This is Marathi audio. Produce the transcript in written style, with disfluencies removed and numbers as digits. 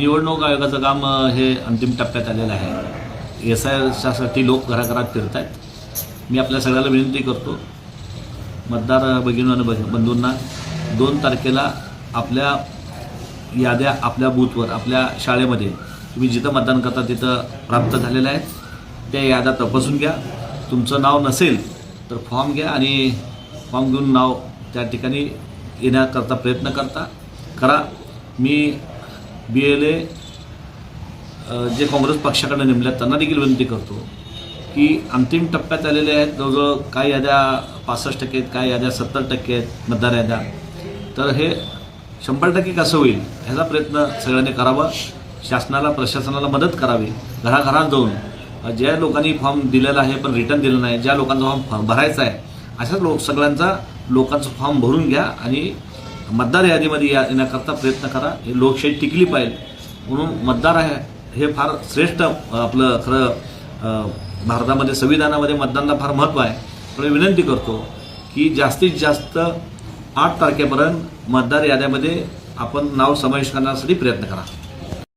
निवडणूक आयोगाचं काम हे अंतिम टप्प्यात आलेलं आहे। SIसाठी लोक घराघरात फिरत आहेत। मी आपल्या सगळ्याला विनंती करतो, मतदार भगिनी आणि बंधूंना 2 तारखेला आपल्या याद्या आपल्या बूथवर, आपल्या शाळेमध्ये तुम्ही जिथं मतदान करता तिथं प्राप्त झालेल्या आहेत, त्या याद्या तपासून घ्या। तुमचं नाव नसेल तर फॉर्म घ्या आणि फॉर्म घेऊन नाव त्या ठिकाणी येण्याकरता प्रयत्न करा। मी BLA जे काँग्रेस पक्षाकडे नेमल्यात त्यांना देखील विनंती करतो की अंतिम टप्प्यात आलेले आहेत। जवळजवळ काही याद्या 65% आहेत, काही याद्या 70% आहेत मतदार याद्या। तर हे 100% कसं होईल ह्याचा प्रयत्न सगळ्यांनी करावा। शासनाला, प्रशासनाला मदत करावी। घराघरात जाऊन ज्या लोकांनी फॉर्म दिलेला आहे पण रिटर्न दिलं नाही, ज्या लोकांचा फॉर्म भरायचा आहे, अशा लोकांचा फॉर्म भरून घ्या आणि मतदार यादीमध्ये येण्याकरता प्रयत्न करा। ही लोकशाही टिकली पाहिजे म्हणून मतदार आहे हे फार श्रेष्ठ आपलं खरं भारतामध्ये संविधानामध्ये मतदानाला फार महत्त्व आहे। पण विनंती करतो की जास्तीत जास्त 8 तारखेपर्यंत मतदार याद्यामध्ये आपण नाव समाविष्ट करण्यासाठी प्रयत्न करा।